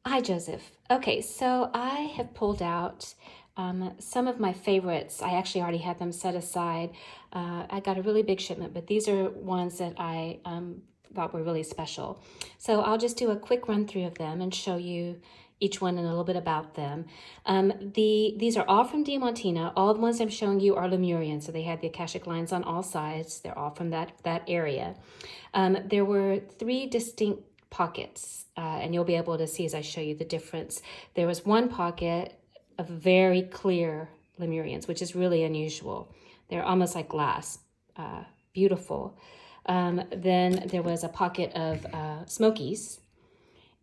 Hi, Joseph. Okay, so I have pulled out some of my favorites. I actually already had them set aside. I got a really big shipment, but these are ones that I thought were really special. So I'll just do a quick run through of them and show you each one and a little bit about them. These are all from Diamantina. All the ones I'm showing you are Lemurian, so they had the Akashic lines on all sides. They're all from that area. There were 3 distinct pockets, and you'll be able to see as I show you the difference. There was one pocket of very clear Lemurians, which is really unusual. They're almost like glass, beautiful. Then there was a pocket of Smokies,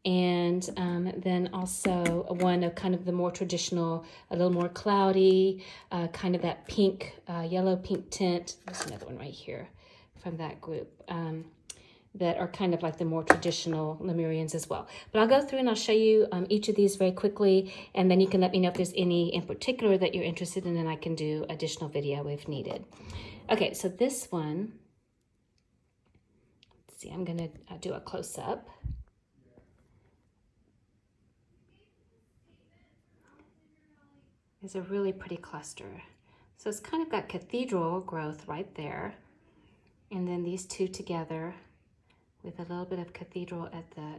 and then also one of kind of the more traditional, a little more cloudy, kind of that pink, yellow pink tint. There's another one right here from that group. That are kind of like the more traditional Lemurians as well. But I'll go through and I'll show you each of these very quickly, and then you can let me know if there's any in particular that you're interested in, and I can do additional video if needed. Okay, so this one, let's see, I'm gonna do a close-up. It's a really pretty cluster. So it's kind of got cathedral growth right there, and then these two together with a little bit of cathedral at the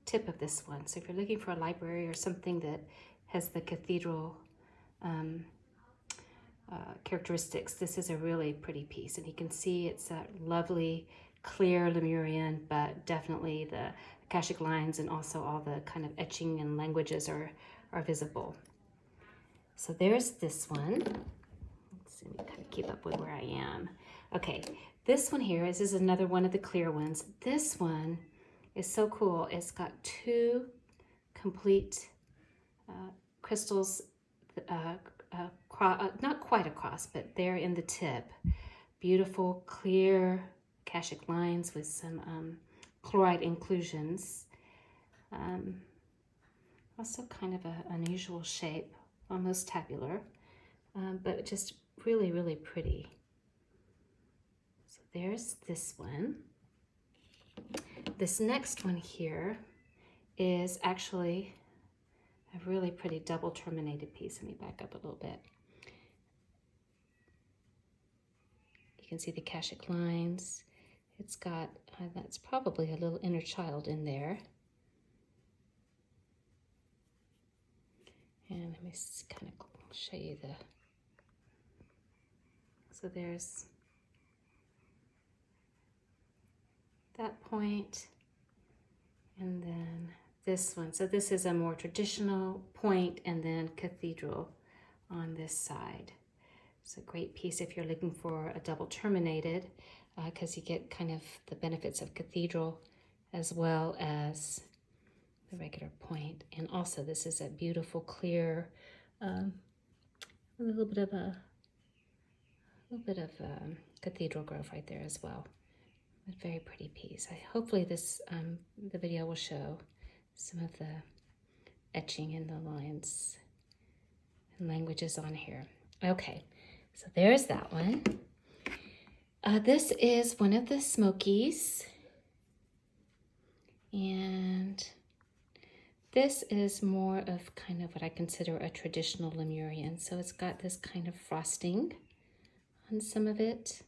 tip of this one. So if you're looking for a library or something that has the cathedral characteristics, this is a really pretty piece. And you can see it's a lovely, clear Lemurian, but definitely the Akashic lines and also all the kind of etching and languages are visible. So there's this one. Let's see, let me kind of keep up with where I am. Okay, this one here is another one of the clear ones. This one is so cool. It's got 2 complete crystals, not quite across, but there in the tip. Beautiful, clear Akashic lines with some chloride inclusions. Also kind of an unusual shape, almost tabular, but just really, really pretty. So there's this one. This next one here is actually a really pretty double terminated piece. Let me back up a little bit. You can see the Akashic lines. It's got, that's probably a little inner child in there. And let me kind of show you the, so there's that point, and then this one. So this is a more traditional point, and then cathedral on this side. It's a great piece if you're looking for a double terminated, because you get kind of the benefits of cathedral as well as the regular point. And also this is a beautiful, clear, a little bit of cathedral growth right there as well. A very pretty piece. Hopefully this the video will show some of the etching in the lines and languages on here. Okay, so there's that one. This is one of the Smokies, and this is more of kind of what I consider a traditional Lemurian. So it's got this kind of frosting on some of it,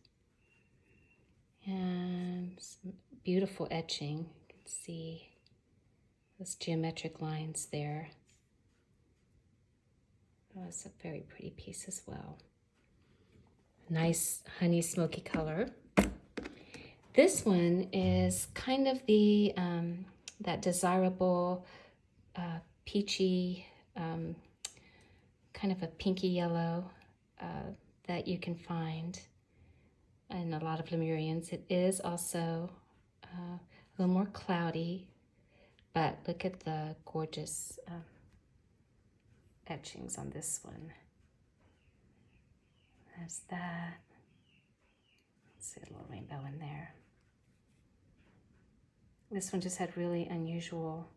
and some beautiful etching. You can see those geometric lines there. Oh, it's a very pretty piece as well. Nice honey smoky color. This one is kind of the that desirable peachy, kind of a pinky yellow that you can find in a lot of Lemurians. It is also a little more cloudy, but look at the gorgeous etchings on this one. There's that. Let's see a little rainbow in there. This one just had really unusual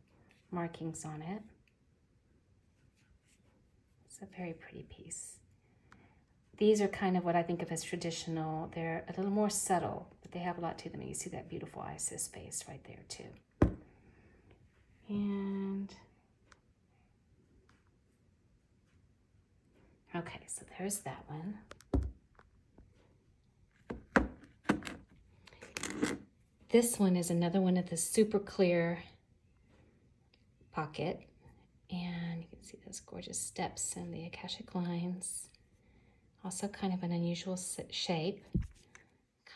markings on it. It's a very pretty piece. These are kind of what I think of as traditional. They're a little more subtle, but they have a lot to them. You see that beautiful Isis face right there too. And Okay, so there's that one. This one is another one of the super clear pocket. And you can see those gorgeous steps and the akashic lines. Also kind of an unusual shape.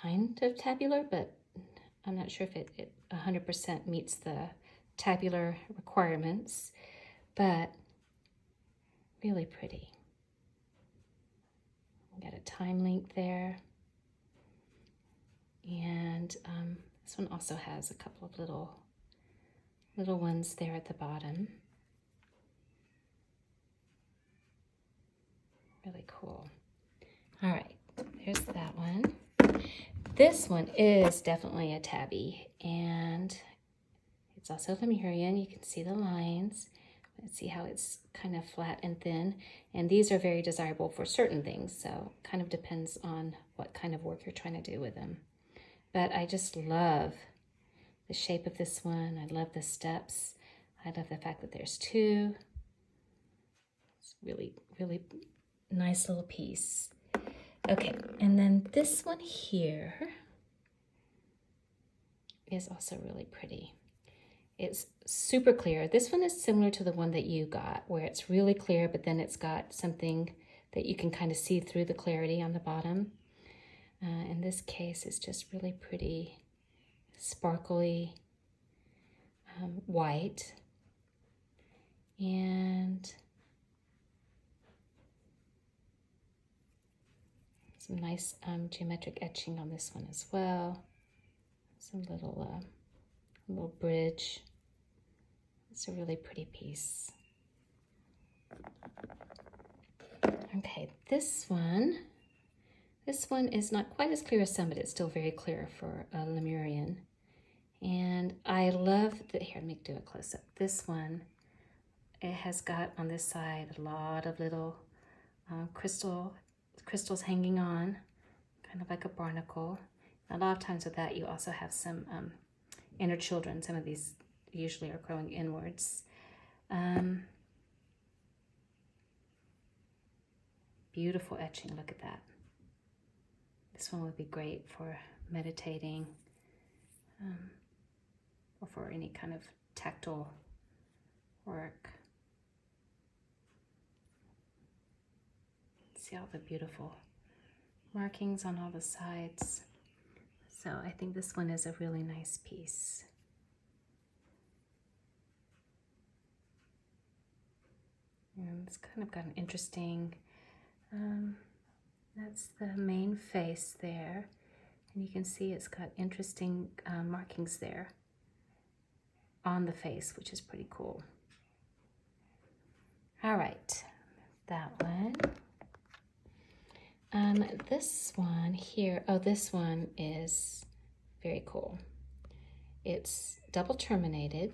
Kind of tabular, but I'm not sure if it 100% meets the tabular requirements, but really pretty. We got a time link there. And this one also has a couple of little ones there at the bottom. Really cool. All right, there's that one. This one is definitely a tabby, and it's also Lemurian. You can see the lines. Let's see how it's kind of flat and thin. And these are very desirable for certain things, so kind of depends on what kind of work you're trying to do with them. But I just love the shape of this one. I love the steps. I love the fact that there's two. It's really, really nice little piece. Okay, and then this one here is also really pretty. It's super clear. This one is similar to the one that you got, where it's really clear, but then it's got something that you can kind of see through the clarity on the bottom. In this case, it's just really pretty, sparkly, white. And some nice geometric etching on this one as well. Some little bridge. It's a really pretty piece. Okay, this one is not quite as clear as some, but it's still very clear for a Lemurian. And I love that, here, let me do a close-up. This one, it has got on this side a lot of little crystals hanging on, kind of like a barnacle. A lot of times with that, you also have some inner children. Some of these usually are growing inwards. Beautiful etching, look at that. This one would be great for meditating or for any kind of tactile work. See all the beautiful markings on all the sides. So I think this one is a really nice piece. And it's kind of got an interesting, that's the main face there. And you can see it's got interesting markings there on the face, which is pretty cool. All right, that one. This one here, this one is very cool. It's double terminated.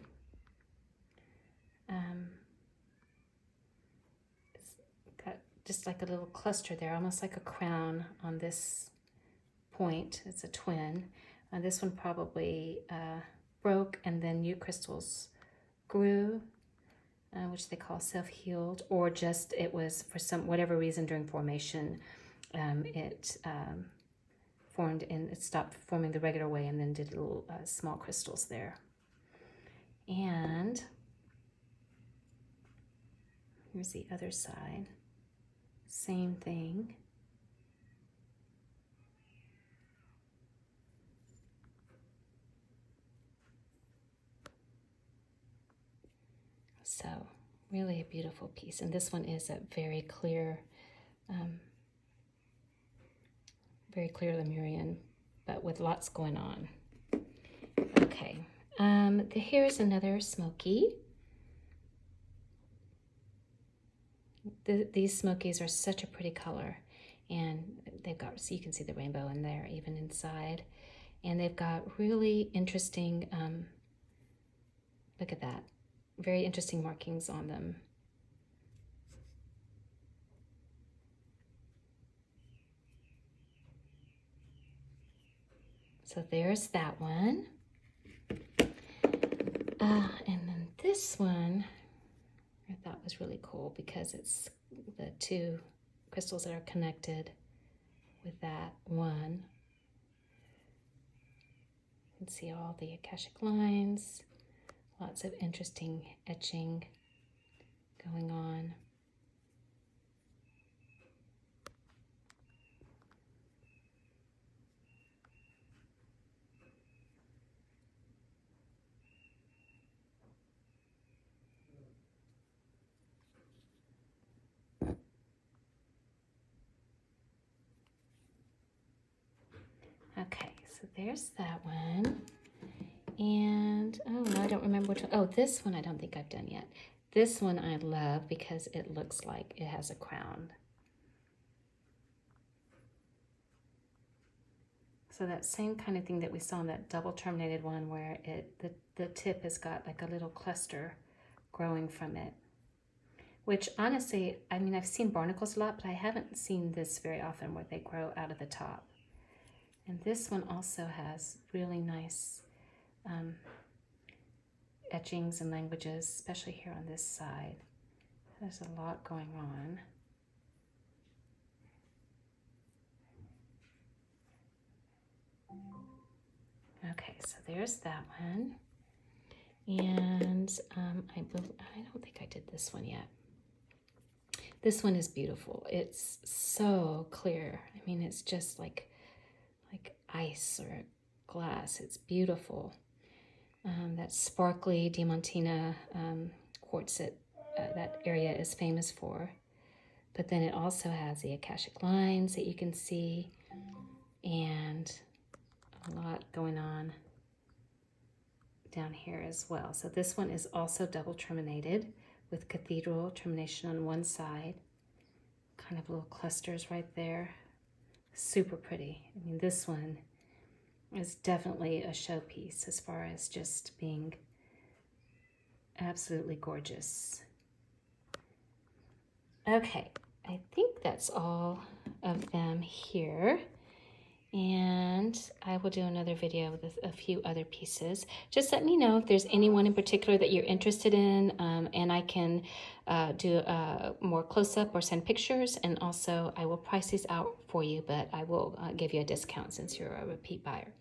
It's got just like a little cluster there, almost like a crown on this point. It's a twin. This one probably broke, and then new crystals grew, which they call self-healed, or just it was for whatever reason during formation, it formed and it stopped forming the regular way, and then did little small crystals there. And here's the other side. Same thing. So really a beautiful piece. And this one is a very clear Lemurian, but with lots going on. Okay, here's another smoky. These smokies are such a pretty color, and they've got, so you can see the rainbow in there even inside, and they've got really interesting, look at that, very interesting markings on them. So there's that one. And then this one I thought was really cool because it's the two crystals that are connected with that one. You can see all the Akashic lines, lots of interesting etching going on. Okay, so there's that one. And, oh, no, I don't remember which one. Oh, this one I don't think I've done yet. This one I love because it looks like it has a crown. So that same kind of thing that we saw in that double terminated one where the tip has got like a little cluster growing from it. Which honestly, I mean, I've seen barnacles a lot, but I haven't seen this very often where they grow out of the top. And this one also has really nice etchings and languages, especially here on this side. There's a lot going on. Okay, so there's that one. And I don't think I did this one yet. This one is beautiful. It's so clear. I mean, it's just like ice or glass. It's beautiful. That sparkly Diamantina quartz that area is famous for. But then it also has the Akashic lines that you can see, and a lot going on down here as well. So this one is also double terminated with cathedral termination on one side. Kind of little clusters right there. Super pretty. I mean, this one is definitely a showpiece as far as just being absolutely gorgeous. Okay, I think that's all of them here. And I will do another video with a few other pieces. Just let me know if there's anyone in particular that you're interested in, and I can do a more close-up or send pictures. And also, I will price these out for you, but I will give you a discount since you're a repeat buyer.